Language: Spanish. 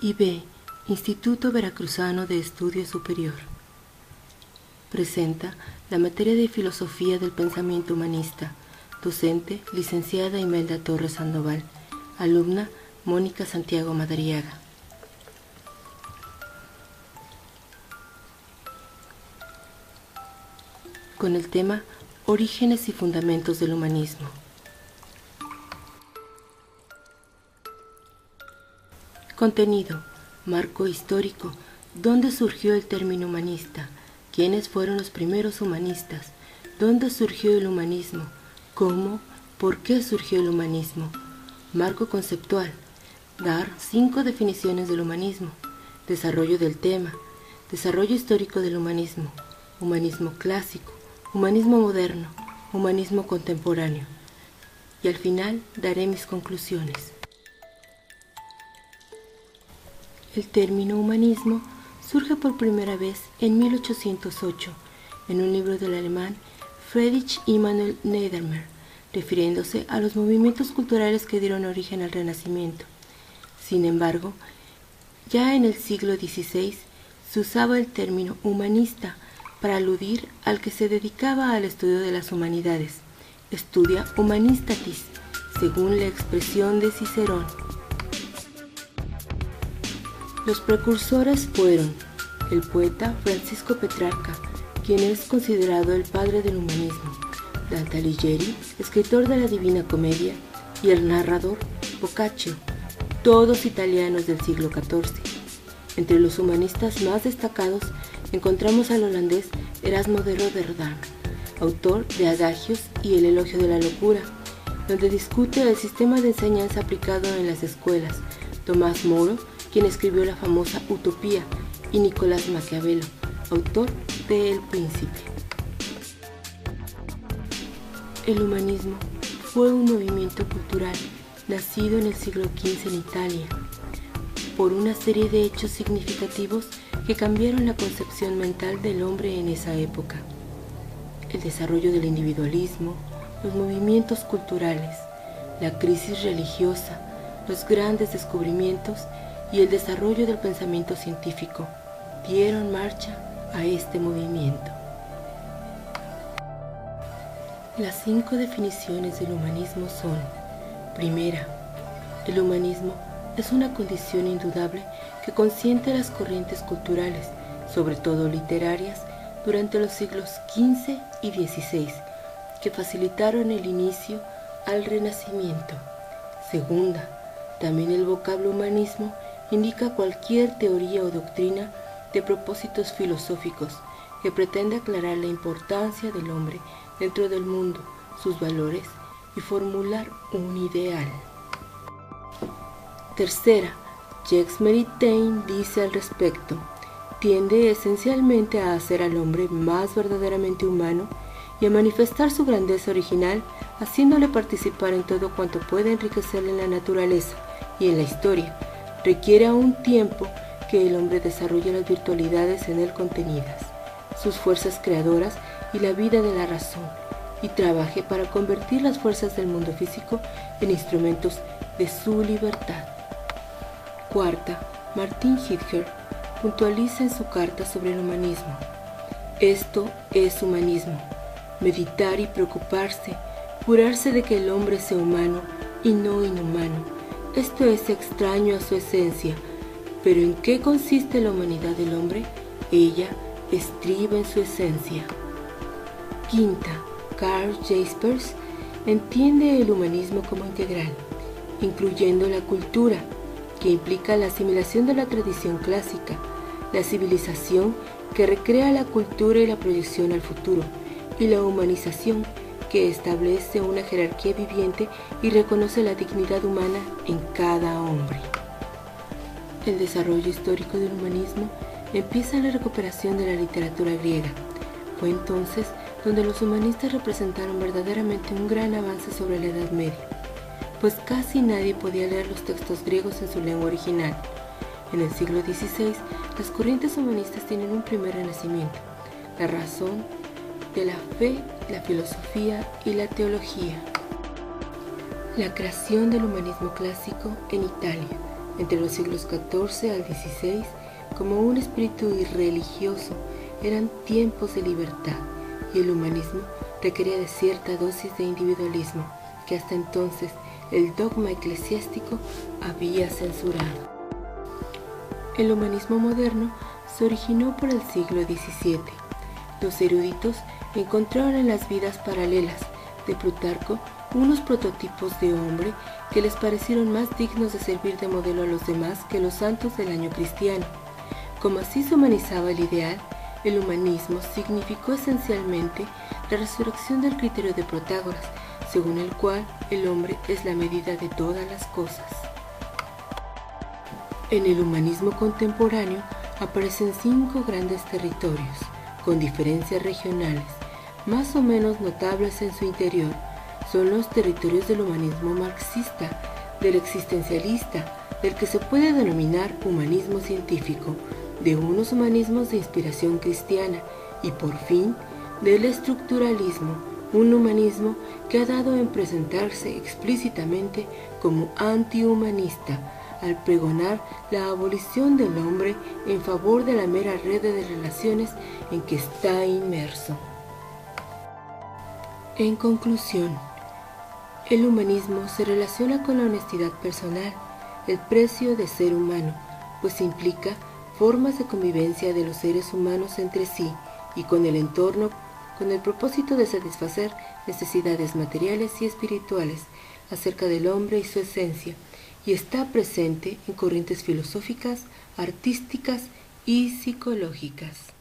IB, Instituto Veracruzano de Estudio Superior. Presenta la materia de Filosofía del Pensamiento Humanista. Docente, licenciada Imelda Torres Sandoval. Alumna, Mónica Santiago Madariaga. Con el tema Orígenes y Fundamentos del Humanismo. Contenido: marco histórico. ¿Dónde surgió el término humanista? ¿Quiénes fueron los primeros humanistas? ¿Dónde surgió el humanismo? ¿Cómo? ¿Por qué surgió el humanismo? Marco conceptual: dar 5 definiciones del humanismo. Desarrollo del tema: desarrollo histórico del humanismo, humanismo clásico, humanismo moderno, humanismo contemporáneo. Y al final daré mis conclusiones. El término humanismo surge por primera vez en 1808 en un libro del alemán Friedrich Immanuel Neddermeyer, refiriéndose a los movimientos culturales que dieron origen al Renacimiento. Sin embargo, ya en el siglo XVI se usaba el término humanista para aludir al que se dedicaba al estudio de las humanidades, studia humanistatis, según la expresión de Cicerón. Los precursores fueron el poeta Francisco Petrarca, quien es considerado el padre del humanismo, Dante Alighieri, escritor de la Divina Comedia, y el narrador Boccaccio, todos italianos del siglo XIV. Entre los humanistas más destacados encontramos al holandés Erasmo de Rotterdam, autor de Adagios y el Elogio de la Locura, donde discute el sistema de enseñanza aplicado en las escuelas, Tomás Moro, quien escribió la famosa Utopía, y Nicolás Maquiavelo, autor de El Príncipe. El humanismo fue un movimiento cultural nacido en el siglo XV en Italia, por una serie de hechos significativos que cambiaron la concepción mental del hombre en esa época. El desarrollo del individualismo, los movimientos culturales, la crisis religiosa, los grandes descubrimientos y el desarrollo del pensamiento científico dieron marcha a este movimiento. Las 5 definiciones del humanismo son: primera, el humanismo es una condición indudable que consiente las corrientes culturales, sobre todo literarias, durante los siglos XV y XVI, que facilitaron el inicio al Renacimiento. Segunda, también el vocablo humanismo indica cualquier teoría o doctrina de propósitos filosóficos que pretende aclarar la importancia del hombre dentro del mundo, sus valores y formular un ideal. Tercera, Jacques Maritain dice al respecto: tiende esencialmente a hacer al hombre más verdaderamente humano y a manifestar su grandeza original, haciéndole participar en todo cuanto puede enriquecerle en la naturaleza y en la historia. Requiere aún tiempo que el hombre desarrolle las virtualidades en él contenidas, sus fuerzas creadoras y la vida de la razón, y trabaje para convertir las fuerzas del mundo físico en instrumentos de su libertad. Cuarta, Martin Heidegger puntualiza en su carta sobre el humanismo: esto es humanismo, meditar y preocuparse, curarse de que el hombre sea humano y no inhumano. Esto es extraño a su esencia, pero ¿en qué consiste la humanidad del hombre? Ella estriba en su esencia. Quinta, Karl Jaspers entiende el humanismo como integral, incluyendo la cultura, que implica la asimilación de la tradición clásica, la civilización, que recrea la cultura y la proyección al futuro, y la humanización, que establece una jerarquía viviente y reconoce la dignidad humana en cada hombre. El desarrollo histórico del humanismo empieza en la recuperación de la literatura griega. Fue entonces donde los humanistas representaron verdaderamente un gran avance sobre la Edad Media, pues casi nadie podía leer los textos griegos en su lengua original. En el siglo XVI, las corrientes humanistas tienen un primer renacimiento: la razón de la fe, la filosofía y la teología. La creación del humanismo clásico en Italia, entre los siglos XIV al XVI, como un espíritu irreligioso, eran tiempos de libertad y el humanismo requería de cierta dosis de individualismo que hasta entonces el dogma eclesiástico había censurado. El humanismo moderno se originó por el siglo XVII. Los eruditos encontraron en las vidas paralelas de Plutarco unos prototipos de hombre que les parecieron más dignos de servir de modelo a los demás que los santos del año cristiano. Como así se humanizaba el ideal, el humanismo significó esencialmente la resurrección del criterio de Protágoras, según el cual el hombre es la medida de todas las cosas. En el humanismo contemporáneo aparecen 5 grandes territorios, con diferencias regionales, más o menos notables en su interior. Son los territorios del humanismo marxista, del existencialista, del que se puede denominar humanismo científico, de unos humanismos de inspiración cristiana y, por fin, del estructuralismo, un humanismo que ha dado en presentarse explícitamente como antihumanista, al pregonar la abolición del hombre en favor de la mera red de relaciones en que está inmerso. En conclusión, el humanismo se relaciona con la honestidad personal, el precio de ser humano, pues implica formas de convivencia de los seres humanos entre sí y con el entorno, con el propósito de satisfacer necesidades materiales y espirituales acerca del hombre y su esencia, y está presente en corrientes filosóficas, artísticas y psicológicas.